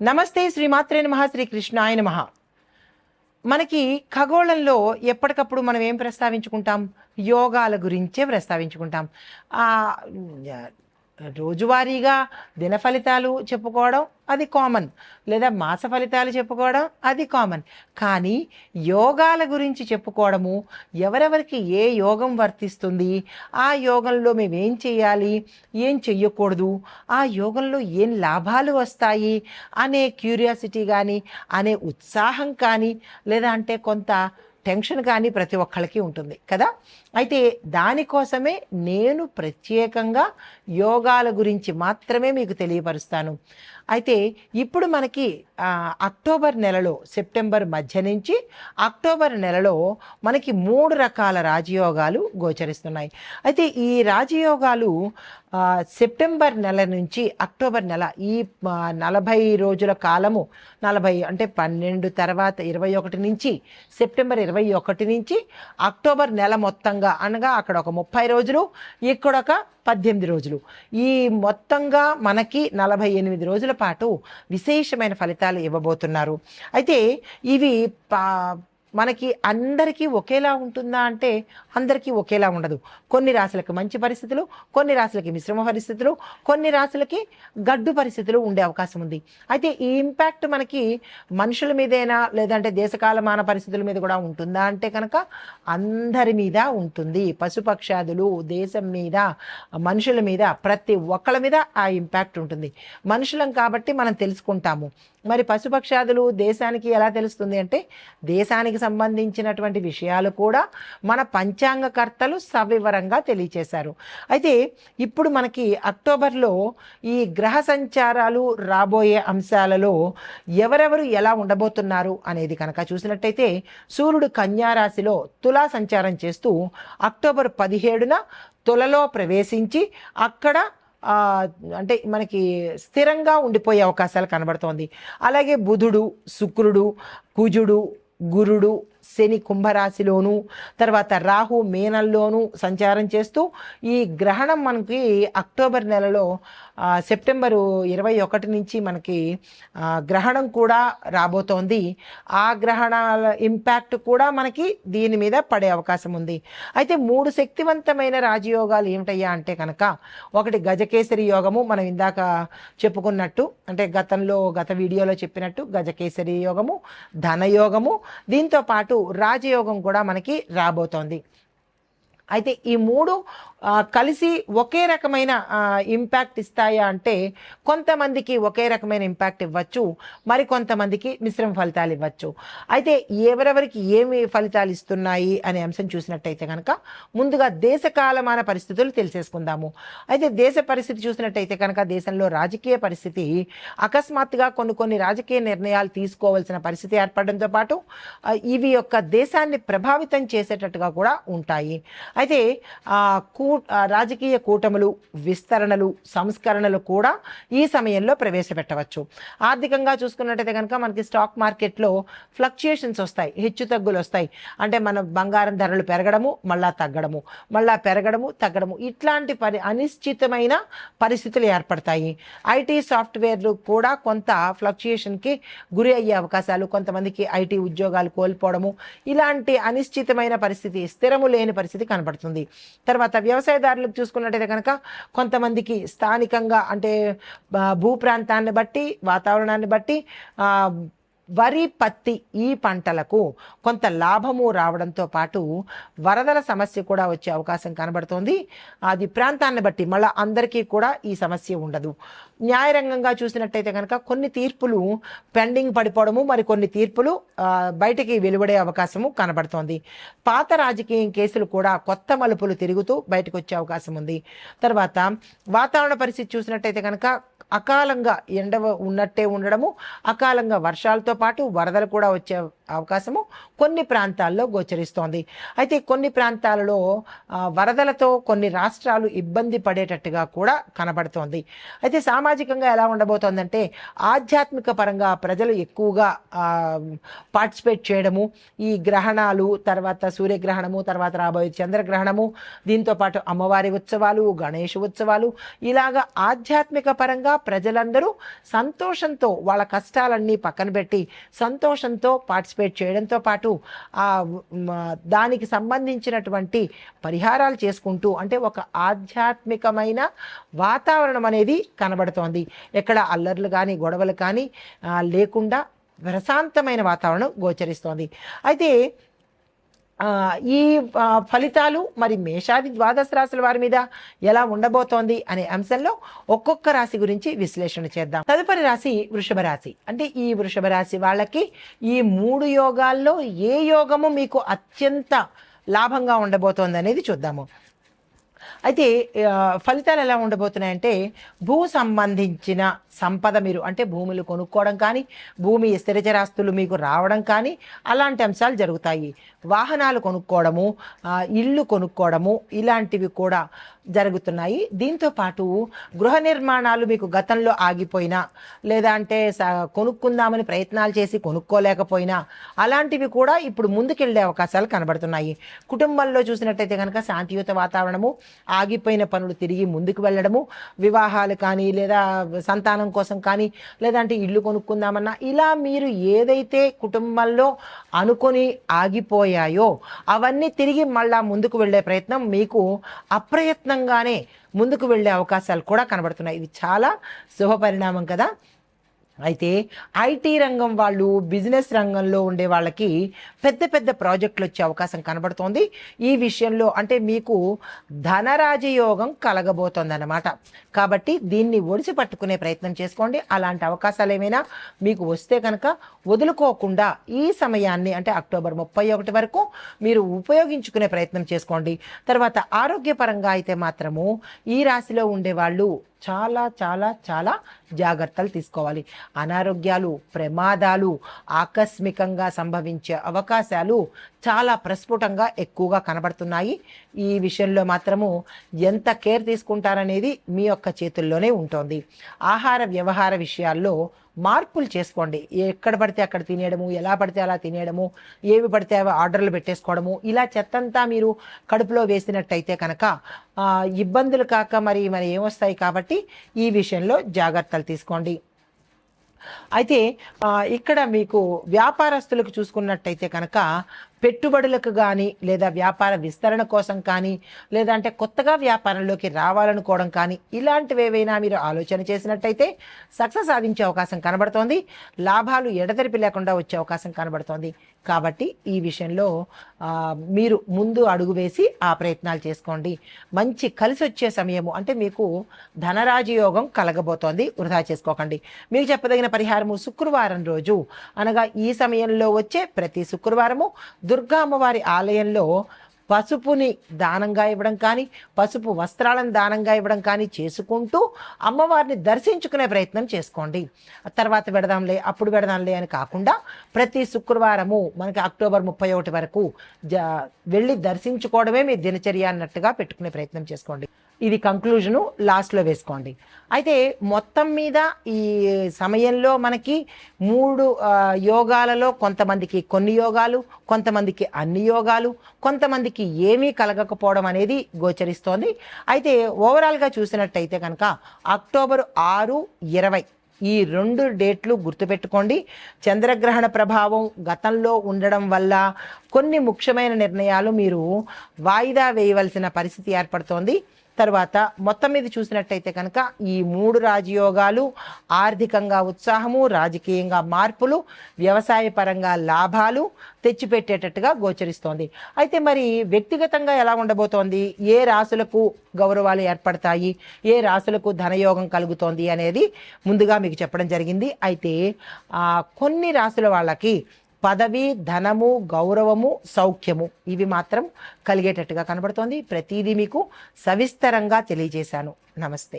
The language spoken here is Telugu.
నమస్తే శ్రీమాత్రే నమః శ్రీ కృష్ణాయ నమః. మనకి ఖగోళంలో ఎప్పటికప్పుడు మనం ఏం ప్రస్తావించుకుంటాం? యోగాల గురించే ప్రస్తావించుకుంటాం. రోజువారీగా దిన ఫలితాలు చెప్పుకోవడం అది కామన్, లేదా మాస ఫలితాలు చెప్పుకోవడం అది కామన్. కానీ యోగాల గురించి చెప్పుకోవడము, ఎవరెవరికి ఏ యోగం వర్తిస్తుంది, ఆ యోగంలో మేము ఏం చేయాలి, ఏం చెయ్యకూడదు, ఆ యోగంలో ఏం లాభాలు వస్తాయి అనే క్యూరియాసిటీ కానీ, అనే ఉత్సాహం కానీ, లేదా అంటే కొంత టెన్షన్ కానీ ప్రతి ఒక్కళ్ళకి ఉంటుంది కదా. అయితే దానికోసమే నేను ప్రత్యేకంగా యోగాల గురించి మాత్రమే మీకు తెలియపరుస్తాను. అయితే ఇప్పుడు మనకి అక్టోబర్ నెలలో, సెప్టెంబర్ మధ్య నుంచి అక్టోబర్ నెలలో మనకి 3 రకాల రాజయోగాలు గోచరిస్తున్నాయి. అయితే ఈ రాజయోగాలు సెప్టెంబర్ నెల నుంచి అక్టోబర్ నెల, ఈ 40 రోజుల కాలము, 40 అంటే 12 తర్వాత 21 నుంచి, సెప్టెంబర్ 21 నుంచి అక్టోబర్ నెల మొత్తంగా, అనగా అక్కడ ఒక 30 రోజులు, ఇక్కడ ఒక 18 రోజులు, ఈ మొత్తంగా మనకి 48 రోజుల పాటు విశేషమైన ఫలితాలు ఇవ్వబోతున్నారు. అయితే ఇవి మనకి అందరికీ ఒకేలా ఉంటుందా అంటే అందరికీ ఒకేలా ఉండదు. కొన్ని రాశులకి మంచి పరిస్థితులు, కొన్ని రాశులకి మిశ్రమ పరిస్థితులు, కొన్ని రాశులకి గడ్డు పరిస్థితులు ఉండే అవకాశం ఉంది. అయితే ఈ ఇంపాక్ట్ మనకి మనుషుల మీదైనా, లేదంటే దేశకాలమాన పరిస్థితుల మీద కూడా ఉంటుందా అంటే కనుక అందరి మీద ఉంటుంది. పశుపక్షాదులు, దేశం మీద, మనుషుల మీద, ప్రతి ఒక్కళ్ళ మీద ఆ ఇంపాక్ట్ ఉంటుంది. మనుషులం కాబట్టి మనం తెలుసుకుంటాము. మరి పశుపక్షాదులు దేశానికి ఎలా తెలుస్తుంది అంటే, దేశానికి సంబంధించినటువంటి విషయాలు కూడా మన పంచాంగకర్తలు సవివరంగా తెలియచేశారు. అయితే ఇప్పుడు మనకి అక్టోబర్లో ఈ గ్రహ సంచారాలు, రాబోయే అంశాలలో ఎవరెవరు ఎలా ఉండబోతున్నారు అనేది కనుక చూసినట్టయితే, సూర్యుడు కన్యా రాశిలో తులా సంచారం చేస్తూ అక్టోబర్ 17న తులలో ప్రవేశించి అక్కడ అంటే మనకి స్థిరంగా ఉండిపోయే అవకాశాలు కనబడుతోంది. అలాగే బుధుడు, శుక్రుడు, కుజుడు, గురుడు, శని కుంభరాశిలోను, తర్వాత రాహు మీనంలోను సంచారం చేస్తూ ఈ గ్రహణం మనకి అక్టోబర్ నెలలో సెప్టెంబరు 21 నుంచి మనకి గ్రహణం కూడా రాబోతోంది. ఆ గ్రహణాల ఇంపాక్ట్ కూడా మనకి దీని మీద పడే అవకాశం ఉంది. అయితే 3 శక్తివంతమైన రాజయోగాలు ఏమిటయ్యా అంటే కనుక, ఒకటి గజకేసరి యోగము, మనం ఇందాక చెప్పుకున్నట్టు, అంటే గత వీడియోలో చెప్పినట్టు గజకేసరి యోగము, ధనయోగము, దీంతో పాటు రాజయోగం కూడా మనకి రాబోతోంది. అయితే ఈ 3 కలిసి ఒకే రకమైన ఇంపాక్ట్ ఇస్తాయా అంటే కొంతమందికి ఒకే రకమైన ఇంపాక్ట్ ఇవ్వచ్చు, మరి కొంతమందికి మిశ్రమ ఫలితాలు ఇవ్వచ్చు. అయితే ఎవరెవరికి ఏమి ఫలితాలు ఇస్తున్నాయి అనే అంశం చూసినట్టయితే కనుక ముందుగా దేశకాలమాన పరిస్థితులు తెలిసేసుకుందాము. అయితే దేశ పరిస్థితి చూసినట్టయితే కనుక దేశంలో రాజకీయ పరిస్థితి అకస్మాత్తుగా కొన్ని రాజకీయ నిర్ణయాలు తీసుకోవాల్సిన పరిస్థితి ఏర్పడడంతో పాటు ఇవి యొక్క దేశాన్ని ప్రభావితం చేసేటట్టుగా కూడా ఉంటాయి. అయితే రాజకీయ కూటములు, విస్తరణలు, సంస్కరణలు కూడా ఈ సమయంలో ప్రవేశపెట్టవచ్చు. ఆర్థికంగా చూసుకున్నట్టయితే కనుక మనకి స్టాక్ మార్కెట్లో ఫ్లక్చుయేషన్స్ వస్తాయి, హెచ్చు తగ్గులు వస్తాయి. అంటే మన బంగారం ధరలు పెరగడము, మళ్ళా తగ్గడము, మళ్ళా పెరగడము, తగ్గడము, ఇట్లాంటి అనిశ్చితమైన పరిస్థితులు ఏర్పడతాయి. ఐటీ సాఫ్ట్వేర్లు కూడా కొంత ఫ్లక్చుయేషన్కి గురి అయ్యే అవకాశాలు, కొంతమందికి ఐటీ ఉద్యోగాలు కోల్పోవడము, ఇలాంటి అనిశ్చితమైన పరిస్థితి, స్థిరము లేని పరిస్థితి కనబడుతుంది. తర్వాత వ్యవసాయదారులకు చూసుకున్నట్టయితే కనుక కొంతమందికి స్థానికంగా, అంటే భూ ప్రాంతాన్ని బట్టి, వాతావరణాన్ని బట్టి వరి, పత్తి ఈ పంటలకు కొంత లాభము రావడంతో పాటు వరదల సమస్య కూడా వచ్చే అవకాశం కనబడుతోంది. అది ప్రాంతాన్ని బట్టి, మళ్ళీ అందరికీ కూడా ఈ సమస్య ఉండదు. న్యాయరంగంగా చూసినట్టయితే కనుక కొన్ని తీర్పులు పెండింగ్ పడిపోవడము, మరి కొన్ని తీర్పులు బయటికి వెలువడే అవకాశము కనబడుతోంది. పాత రాజకీయ కేసులు కూడా కొత్త మలుపులు తిరుగుతూ బయటకు వచ్చే అవకాశం ఉంది. తర్వాత వాతావరణ పరిస్థితి చూసినట్టయితే కనుక అకాలంగా ఎండ ఉన్నట్టే ఉండడము, అకాలంగా వర్షాలతో పాటు వరదలు కూడా వచ్చే అవకాశము కొన్ని ప్రాంతాల్లో గోచరిస్తోంది. అయితే కొన్ని ప్రాంతాలలో వరదలతో కొన్ని రాష్ట్రాలు ఇబ్బంది పడేటట్టుగా కూడా కనబడుతోంది. అయితే సామాజికంగా ఎలా ఉండబోతోందంటే, ఆధ్యాత్మిక పరంగా ప్రజలు ఎక్కువగా పార్టిసిపేట్ చేయడము, ఈ గ్రహణాలు, తర్వాత సూర్యగ్రహణము, తర్వాత రాబోయే చంద్రగ్రహణము, దీంతో పాటు అమ్మవారి ఉత్సవాలు, గణేష్ ఉత్సవాలు, ఇలాగా ఆధ్యాత్మిక పరంగా ప్రజలందరూ సంతోషంతో వాళ్ళ కష్టాలన్నీ పక్కన పెట్టి సంతోషంతో పార్టిసిపేట్ చేయడంతో పాటు దానికి సంబంధించినటువంటి పరిహారాలు చేసుకుంటూ అంటే ఒక ఆధ్యాత్మికమైన వాతావరణం అనేది కనబడుతోంది. ఎక్కడ అల్లర్లు కానీ గొడవలు కానీ లేకుండా ప్రశాంతమైన వాతావరణం గోచరిస్తోంది. అయితే ఈ ఫలితాలు మరి మేషాది ద్వాదశ రాశుల వారి మీద ఎలా ఉండబోతోంది అనే అంశంలో ఒక్కొక్క రాశి గురించి విశ్లేషణ చేద్దాం. తదుపరి రాశి వృషభ రాశి. అంటే ఈ వృషభ రాశి వాళ్ళకి ఈ 3 యోగాల్లో ఏ యోగము మీకు అత్యంత లాభంగా ఉండబోతోంది అనేది చూద్దాము. అయితే ఫలితాలు ఎలా ఉండబోతున్నాయంటే భూ సంబంధించిన సంపద మీరు అంటే భూములు కొనుక్కోవడం కానీ భూమి స్థిరచరాస్తులు మీకు రావడం కానీ అలాంటి అంశాలు జరుగుతాయి. వాహనాలు కొనుక్కోవడము ఇల్లు కొనుక్కోవడము ఇలాంటివి కూడా జరుగుతున్నాయి. దీంతో పాటు గృహ నిర్మాణాలు మీకు గతంలో ఆగిపోయినా లేదా అంటే కొనుక్కుందామని ప్రయత్నాలు చేసి కొనుక్కోలేకపోయినా అలాంటివి కూడా ఇప్పుడు ముందుకెళ్లే అవకాశాలు కనబడుతున్నాయి. కుటుంబంలో చూసినట్టయితే కనుక శాంతియుత వాతావరణము, ఆగిపోయిన పనులు తిరిగి ముందుకు వెళ్ళడము, వివాహాలు కానీ లేదా సంతానం కోసం కానీ లేదంటే ఇల్లు కొనుక్కుందామన్నా ఇలా మీరు ఏదైతే కుటుంబంలో అనుకొని ఆగిపోయాయో అవన్నీ తిరిగి మళ్ళా ముందుకు వెళ్ళే ప్రయత్నం మీకు అప్రయత్నంగానే ముందుకు వెళ్ళే అవకాశాలు కూడా కనబడుతున్నాయి. ఇది చాలా శుభ పరిణామం కదా. అయితే ఐటీ రంగం వాళ్ళు బిజినెస్ రంగంలో ఉండే వాళ్ళకి పెద్ద పెద్ద ప్రాజెక్టులు వచ్చే అవకాశం కనబడుతోంది. ఈ విషయంలో అంటే మీకు ధనరాజయోగం కలగబోతోంది అన్నమాట. కాబట్టి దీన్ని ఒడిసి పట్టుకునే ప్రయత్నం చేసుకోండి. అలాంటి అవకాశాలు ఏమైనా మీకు వస్తే కనుక వదులుకోకుండా ఈ సమయాన్ని అంటే అక్టోబర్ 31 వరకు మీరు ఉపయోగించుకునే ప్రయత్నం చేసుకోండి. తర్వాత ఆరోగ్యపరంగా అయితే మాత్రము ఈ రాశిలో ఉండేవాళ్ళు చాలా చాలా చాలా జాగ్రత్తలు తీసుకోవాలి. అనారోగ్యాలు, ప్రమాదాలు ఆకస్మికంగా సంభవించే అవకాశాలు చాలా ప్రస్ఫుటంగా ఎక్కువగా కనబడుతున్నాయి. ఈ విషయంలో మాత్రము ఎంత కేర్ తీసుకుంటారనేది మీ యొక్క చేతుల్లోనే ఉంటుంది. ఆహార వ్యవహార విషయాల్లో మార్పులు చేసుకోండి. ఎక్కడ పడితే అక్కడ తినేయడము, ఎలా పడితే అలా తినేయడము, ఏవి పడితే అవి ఆర్డర్లు పెట్టేసుకోవడము, ఇలా చెత్తంతా మీరు కడుపులో వేసినట్టయితే కనుక ఇబ్బందులు కాక మరి ఏమొస్తాయి. కాబట్టి ఈ విషయంలో జాగ్రత్తలు తీసుకోండి. అయితే ఇక్కడ మీకు వ్యాపారస్తులకు చూసుకున్నట్టయితే కనుక పెట్టుబడులకు కానీ లేదా వ్యాపార విస్తరణ కోసం కానీ లేదంటే కొత్తగా వ్యాపారంలోకి రావాలనుకోవడం కానీ ఇలాంటివి ఏవైనా మీరు ఆలోచన చేసినట్టయితే సక్సెస్ సాధించే అవకాశం కనబడుతోంది. లాభాలు ఎడతెరిపి లేకుండా వచ్చే అవకాశం కనబడుతోంది. కాబట్టి ఈ విషయంలో మీరు ముందు అడుగు వేసి ఆ ప్రయత్నాలు చేసుకోండి. మంచి కలిసి వచ్చే సమయము అంటే మీకు ధనరాజయోగం కలగబోతోంది. వృధా చేసుకోకండి. మీకు చెప్పదగిన పరిహారము శుక్రవారం రోజు అనగా ఈ సమయంలో వచ్చే ప్రతి శుక్రవారము దుర్గా అమ్మవారి ఆలయంలో పసుపుని దానంగా ఇవ్వడం కానీ పసుపు వస్త్రాలను దానంగా ఇవ్వడం కానీ చేసుకుంటూ అమ్మవారిని దర్శించుకునే ప్రయత్నం చేసుకోండి. తర్వాత అప్పుడు పెడదాంలే అని కాకుండా ప్రతి శుక్రవారము మనకి అక్టోబర్ 31 వరకు వెళ్ళి దర్శించుకోవడమే మీ దినచర్య అన్నట్టుగా పెట్టుకునే ప్రయత్నం చేసుకోండి. ఇది కంక్లూజను లాస్ట్లో వేసుకోండి. అయితే మొత్తం మీద ఈ సమయంలో మనకి 3 యోగాలలో కొంతమందికి కొన్ని యోగాలు, కొంతమందికి అన్ని యోగాలు, కొంతమందికి ఏమీ కలగకపోవడం అనేది గోచరిస్తోంది. అయితే ఓవరాల్గా చూసినట్టయితే కనుక అక్టోబర్ 6, 20 ఈ 2 డేట్లు గుర్తుపెట్టుకోండి. చంద్రగ్రహణ ప్రభావం గతంలో ఉండడం వల్ల కొన్ని ముఖ్యమైన నిర్ణయాలు మీరు వాయిదా వేయవలసిన పరిస్థితి ఏర్పడుతోంది. తర్వాత మొత్తం మీద చూసినట్టయితే కనుక ఈ 3 రాజయోగాలు ఆర్థికంగా ఉత్సాహము, రాజకీయంగా మార్పులు, వ్యవసాయ పరంగా లాభాలు తెచ్చిపెట్టేటట్టుగా గోచరిస్తోంది. అయితే మరి వ్యక్తిగతంగా ఎలా ఉండబోతోంది, ఏ రాశులకు గౌరవాలు ఏర్పడతాయి, ఏ రాశులకు ధనయోగం కలుగుతోంది అనేది ముందుగా మీకు చెప్పడం జరిగింది. అయితే కొన్ని రాశుల వాళ్ళకి పదవి, ధనము, గౌరవము, సౌఖ్యము ఇవి మాత్రం కలిగేటట్టుగా కనబడుతోంది. ప్రతిదీ మీకు సవిస్తరంగా తెలియజేశాను. నమస్తే.